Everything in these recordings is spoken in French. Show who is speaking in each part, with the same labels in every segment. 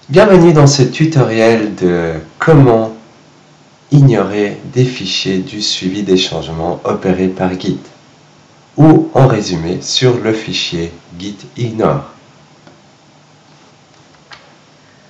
Speaker 1: Bienvenue dans ce tutoriel de comment ignorer des fichiers du suivi des changements opérés par Git, ou en résumé sur le fichier git ignore.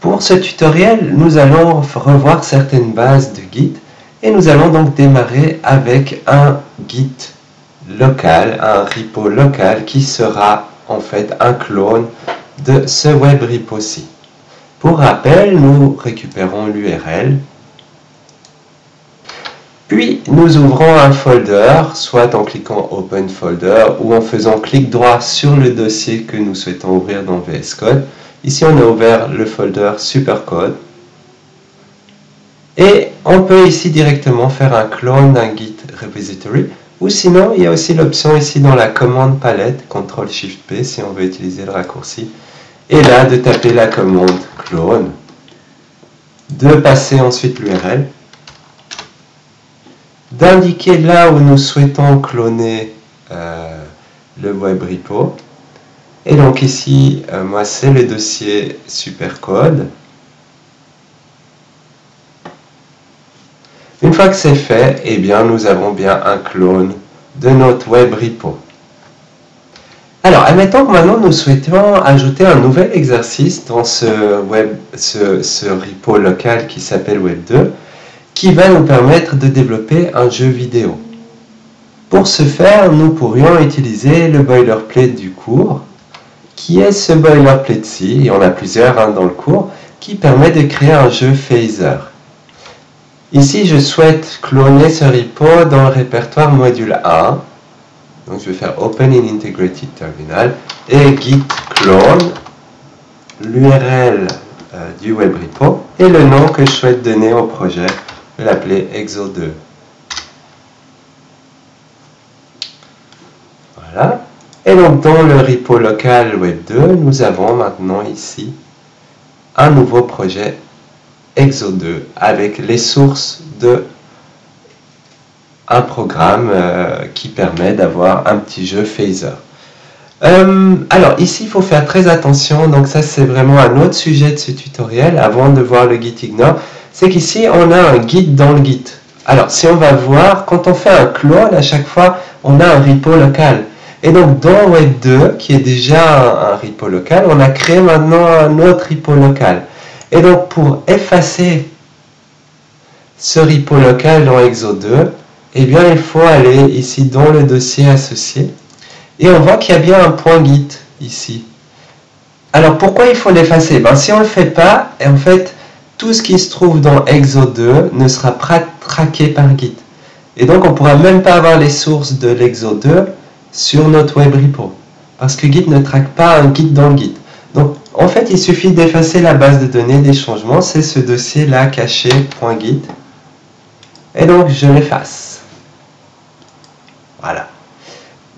Speaker 1: Pour ce tutoriel, nous allons revoir certaines bases de Git et nous allons donc démarrer avec un Git local, un repo local qui sera en fait un clone de ce web repo-ci. Pour rappel, nous récupérons l'URL, puis nous ouvrons un folder, soit en cliquant Open Folder ou en faisant clic droit sur le dossier que nous souhaitons ouvrir dans VS Code. Ici, on a ouvert le folder Supercode. Et on peut ici directement faire un clone d'un Git repository, ou sinon, il y a aussi l'option ici dans la commande palette, CTRL-SHIFT-P si on veut utiliser le raccourci. Et là, de taper la commande clone, de passer ensuite l'URL, d'indiquer là où nous souhaitons cloner le web repo. Et donc ici, moi c'est le dossier Supercode. Une fois que c'est fait, eh bien, nous avons bien un clone de notre web repo. Alors, admettons que maintenant nous souhaitons ajouter un nouvel exercice dans ce repo local qui s'appelle Web2, qui va nous permettre de développer un jeu vidéo. Pour ce faire, nous pourrions utiliser le boilerplate du cours, qui est ce boilerplate-ci, et on a plusieurs dans le cours, qui permet de créer un jeu phaser. Ici, je souhaite cloner ce repo dans le répertoire module 1. Donc, je vais faire Open in Integrated Terminal et git clone, l'URL du web repo et le nom que je souhaite donner au projet. Je vais l'appeler Exo2. Voilà. Et donc, dans le repo local Web2, nous avons maintenant ici un nouveau projet Exo2 avec les sources de un programme qui permet d'avoir un petit jeu phaser. Alors ici il faut faire très attention, donc ça c'est vraiment un autre sujet de ce tutoriel avant de voir le git ignore, c'est qu'ici on a un git dans le git. Alors si on va voir, quand on fait un clone, à chaque fois on a un repo local. Et donc dans Web2, qui est déjà un repo local, on a créé maintenant un autre repo local. Et donc pour effacer ce repo local dans Exo2, eh bien, il faut aller ici dans le dossier associé et on voit qu'il y a bien un point Git ici. Alors, pourquoi il faut l'effacer? Si on ne le fait pas, en fait, tout ce qui se trouve dans Exo2 ne sera pas traqué par Git. Et donc, on ne pourra même pas avoir les sources de l'Exo2 sur notre web repo. Parce que Git ne traque pas un Git dans le Git. Donc, en fait, il suffit d'effacer la base de données des changements. C'est ce dossier-là caché, .git. Et donc, je l'efface. Voilà.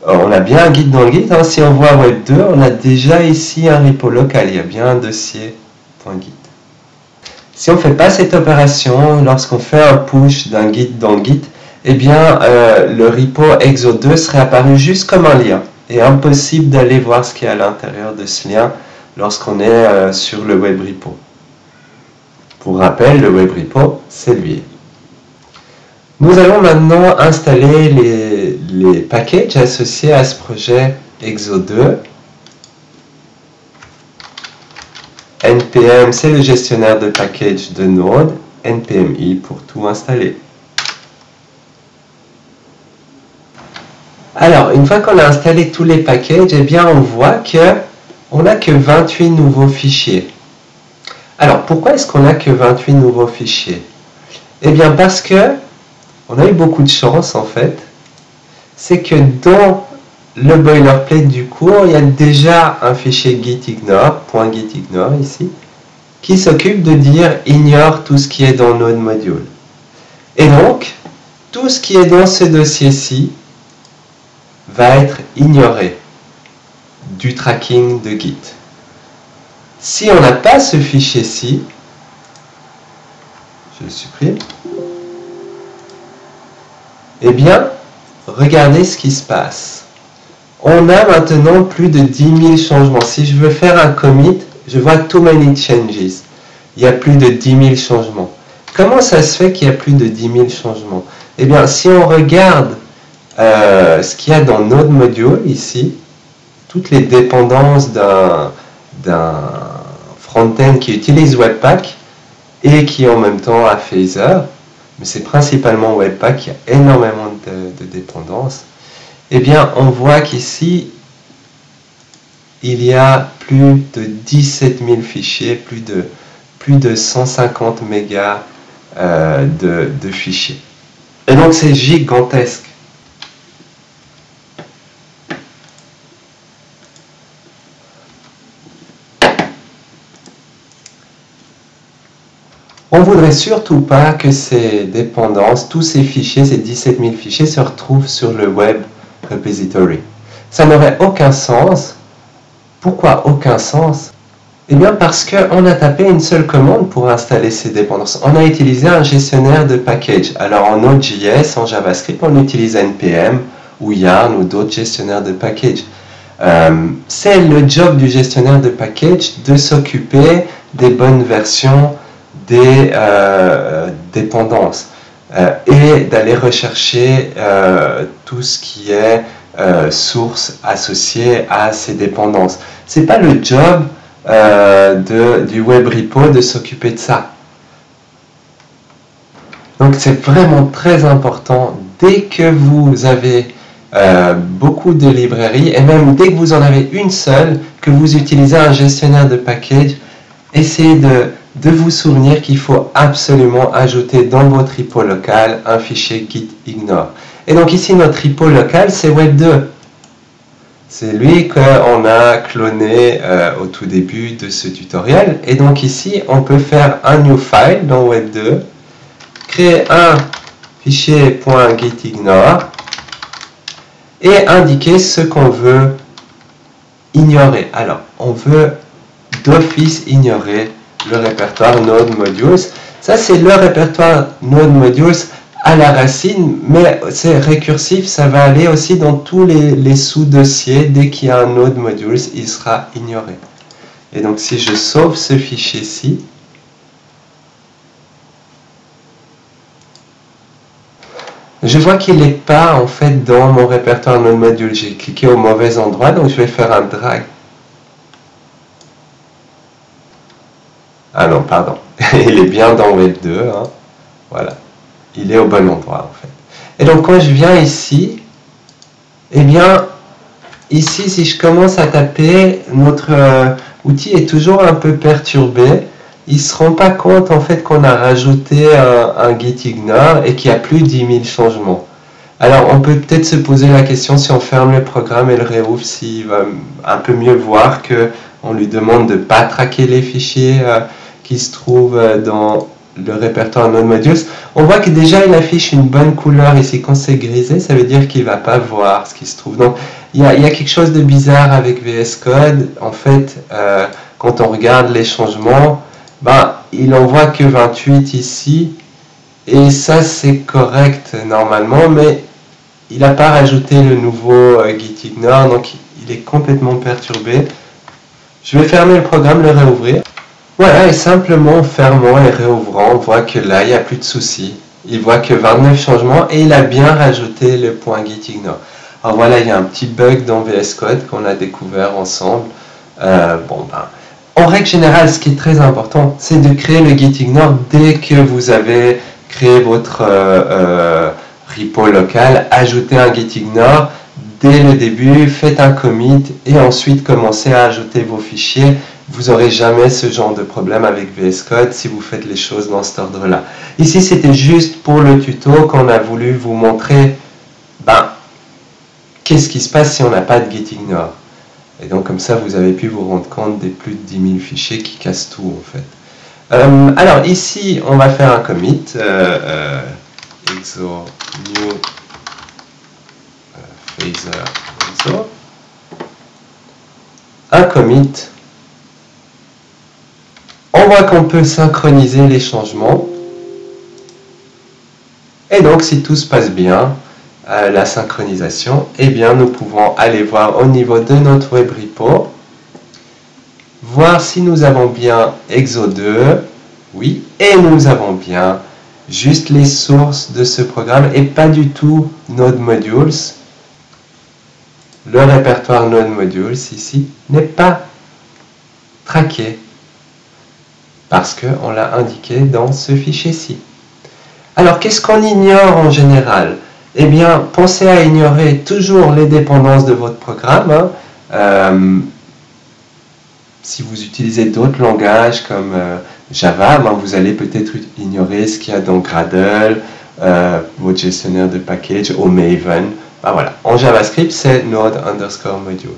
Speaker 1: On a bien un Git dans le Git. Si on voit Web2, on a déjà ici un repo local. Il y a bien un dossier .git. Si on ne fait pas cette opération, lorsqu'on fait un push d'un Git dans le Git, eh bien, le repo Exo2 serait apparu juste comme un lien. Et impossible d'aller voir ce qu'il y a à l'intérieur de ce lien lorsqu'on est sur le web repo. Pour rappel, le web repo, c'est lui. Nous allons maintenant installer les packages associés à ce projet Exo2. npm, c'est le gestionnaire de packages de Node. npm-i pour tout installer. Alors, une fois qu'on a installé tous les packages, eh bien, on voit qu'on n'a que 28 nouveaux fichiers. Alors, pourquoi est-ce qu'on n'a que 28 nouveaux fichiers? Eh bien, parce que on a eu beaucoup de chance en fait, c'est que dans le boilerplate du cours, il y a déjà un fichier git ignore, .git ignore ici, qui s'occupe de dire ignore tout ce qui est dans Node module. Et donc, tout ce qui est dans ce dossier-ci va être ignoré du tracking de Git. Si on n'a pas ce fichier-ci, je le supprime, eh bien, regardez ce qui se passe. On a maintenant plus de 10 000 changements. Si je veux faire un commit, je vois too many changes. il y a plus de 10 000 changements. Comment ça se fait qu'il y a plus de 10 000 changements? Eh bien, si on regarde ce qu'il y a dans Node Module ici, toutes les dépendances d'un front-end qui utilise Webpack et qui en même temps a Phaser, mais c'est principalement Webpack, il y a énormément de dépendances, eh bien on voit qu'ici il y a plus de 17 000 fichiers, plus de 150 mégas de fichiers. Et donc c'est gigantesque. On ne voudrait surtout pas que ces dépendances, tous ces fichiers, ces 17 000 fichiers, se retrouvent sur le Web Repository. Ça n'aurait aucun sens. Pourquoi aucun sens? Eh bien parce qu'on a tapé une seule commande pour installer ces dépendances. On a utilisé un gestionnaire de package. Alors en Node.js, en JavaScript, on utilise NPM ou Yarn ou d'autres gestionnaires de package. C'est le job du gestionnaire de package de s'occuper des bonnes versions des dépendances et d'aller rechercher tout ce qui est source associée à ces dépendances. C'est pas le job du web repo de s'occuper de ça. Donc c'est vraiment très important dès que vous avez beaucoup de librairies et même dès que vous en avez une seule, que vous utilisez un gestionnaire de package, essayez de vous souvenir qu'il faut absolument ajouter dans votre repo local un fichier gitignore. Et donc ici notre repo local c'est Web2. C'est lui qu'on a cloné au tout début de ce tutoriel. Et donc ici on peut faire un new file dans Web2, créer un fichier .gitignore et indiquer ce qu'on veut ignorer. Alors on veut d'office ignorer le répertoire Node Modules. Ça, c'est le répertoire Node Modules à la racine, mais c'est récursif, ça va aller aussi dans tous les sous-dossiers. Dès qu'il y a un Node Modules, il sera ignoré. Et donc, si je sauve ce fichier-ci, je vois qu'il n'est pas en fait dans mon répertoire Node Modules. J'ai cliqué au mauvais endroit, donc je vais faire un drag. Ah non, pardon. Il est bien dans Web2. Hein. Voilà. Il est au bon endroit, en fait. Et donc, quand je viens ici, eh bien, ici, si je commence à taper, notre outil est toujours un peu perturbé. Il ne se rend pas compte, en fait, qu'on a rajouté un gitignore et qu'il y a plus de 10 000 changements. Alors, on peut peut-être se poser la question, si on ferme le programme et le réouvre, s'il va un peu mieux voir qu'on lui demande de ne pas traquer les fichiers qui se trouvent dans le répertoire Node Modules. On voit que déjà il affiche une bonne couleur ici. Quand c'est grisé, ça veut dire qu'il ne va pas voir ce qui se trouve. Donc il y a quelque chose de bizarre avec VS Code. En fait, quand on regarde les changements, il en voit que 28 ici. Et ça c'est correct normalement, mais il n'a pas rajouté le nouveau gitignore, donc il est complètement perturbé. Je vais fermer le programme, le réouvrir. Voilà, et simplement en fermant et réouvrant, on voit que là, il n'y a plus de soucis. Il voit que 29 changements et il a bien rajouté le point gitignore. Alors voilà, il y a un petit bug dans VS Code qu'on a découvert ensemble. En règle générale, ce qui est très important, c'est de créer le gitignore dès que vous avez créé votre repo local. Ajoutez un gitignore dès le début, faites un commit et ensuite commencez à ajouter vos fichiers. Vous n'aurez jamais ce genre de problème avec VS Code si vous faites les choses dans cet ordre-là. Ici, c'était juste pour le tuto qu'on a voulu vous montrer qu'est-ce qui se passe si on n'a pas de gitignore. Et donc, comme ça, vous avez pu vous rendre compte des plus de 10 000 fichiers qui cassent tout, en fait. Alors, ici, on va faire un commit. Exo new Phaser exo. Un commit. On voit qu'on peut synchroniser les changements. Et donc, si tout se passe bien, la synchronisation, eh bien, nous pouvons aller voir au niveau de notre web repo, voir si nous avons bien Exo 2, Oui, et nous avons bien juste les sources de ce programme et pas du tout Node Modules. Le répertoire Node Modules ici n'est pas traqué parce qu'on l'a indiqué dans ce fichier-ci. Alors, qu'est-ce qu'on ignore en général? Eh bien, pensez à ignorer toujours les dépendances de votre programme. Si vous utilisez d'autres langages comme Java, vous allez peut-être ignorer ce qu'il y a dans Gradle, votre gestionnaire de package, ou Maven. Voilà. En JavaScript, c'est Node_modules.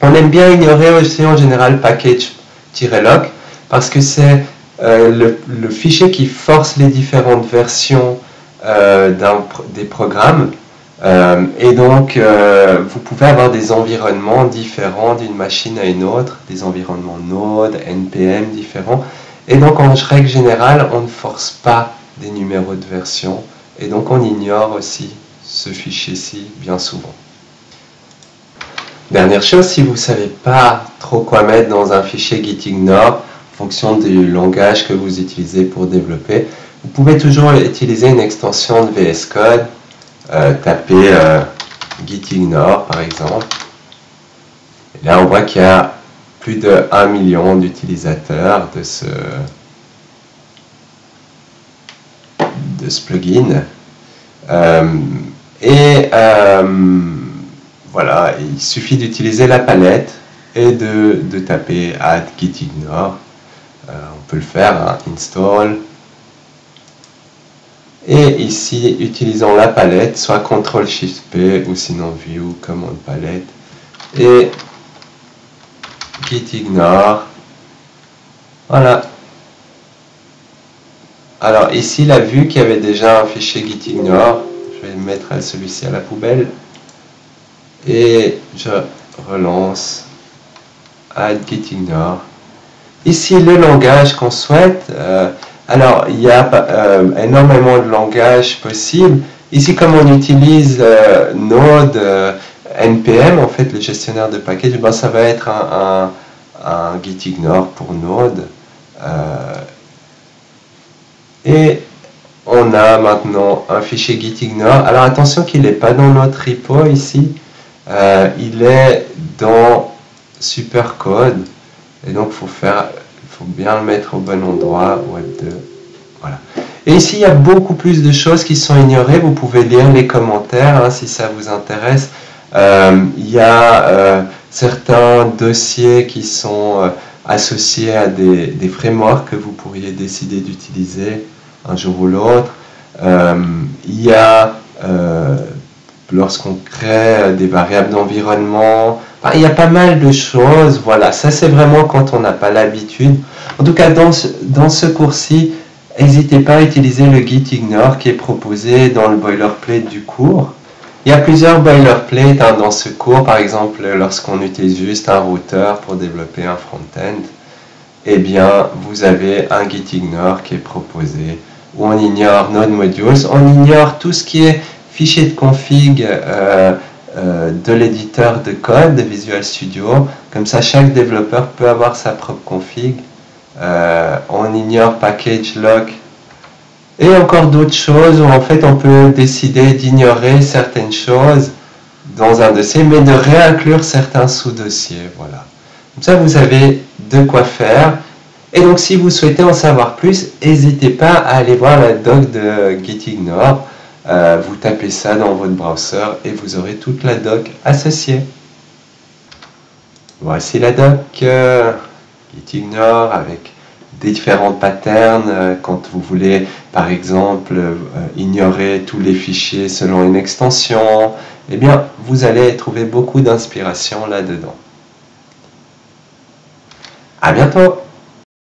Speaker 1: On aime bien ignorer aussi en général package-lock parce que c'est le fichier qui force les différentes versions des programmes. Et donc, vous pouvez avoir des environnements différents d'une machine à une autre, des environnements Node, NPM différents. Et donc, en règle générale, on ne force pas des numéros de version. Et donc, on ignore aussi ce fichier-ci bien souvent. Dernière chose, si vous ne savez pas trop quoi mettre dans un fichier gitignore, en fonction du langage que vous utilisez pour développer, vous pouvez toujours utiliser une extension de VS Code. Tapez gitignore par exemple. Et là, on voit qu'il y a plus de 1 million d'utilisateurs de ce plugin. Voilà, il suffit d'utiliser la palette et de taper add gitignore. On peut le faire, install. Et ici, utilisons la palette, soit CTRL-SHIFT-P ou sinon View, Command Palette. Et gitignore. Voilà. Alors ici, il a vu qu'il y avait déjà un fichier gitignore. Je vais mettre celui-ci à la poubelle. Et je relance add gitignore. Ici, le langage qu'on souhaite. Alors, il y a énormément de langages possibles. Ici, comme on utilise Node, NPM, en fait, le gestionnaire de package, ça va être un gitignore pour Node. Et on a maintenant un fichier gitignore. Alors, attention qu'il n'est pas dans notre repo ici. Il est dans Supercode. Et donc, il faut bien le mettre au bon endroit, Web2, voilà. Et ici, il y a beaucoup plus de choses qui sont ignorées. Vous pouvez lire les commentaires si ça vous intéresse. Il y a certains dossiers qui sont associés à des frameworks que vous pourriez décider d'utiliser un jour ou l'autre. Il y a, lorsqu'on crée des variables d'environnement, il y a pas mal de choses, voilà, ça c'est vraiment quand on n'a pas l'habitude. En tout cas, dans ce cours-ci, n'hésitez pas à utiliser le gitignore qui est proposé dans le boilerplate du cours. Il y a plusieurs boilerplates dans ce cours, par exemple, lorsqu'on utilise juste un routeur pour développer un front-end, eh bien, vous avez un gitignore qui est proposé, où on ignore Node Modules, on ignore tout ce qui est fichier de config, de l'éditeur de code de Visual Studio. Comme ça, chaque développeur peut avoir sa propre config. On ignore package lock et encore d'autres choses où en fait on peut décider d'ignorer certaines choses dans un dossier mais de réinclure certains sous-dossiers. Voilà. Comme ça, vous avez de quoi faire. Et donc, si vous souhaitez en savoir plus, n'hésitez pas à aller voir la doc de gitignore. Vous tapez ça dans votre browser et vous aurez toute la doc associée. Voici la doc gitignore avec différents patterns. Quand vous voulez, par exemple, ignorer tous les fichiers selon une extension, eh bien, vous allez trouver beaucoup d'inspiration là-dedans. À bientôt!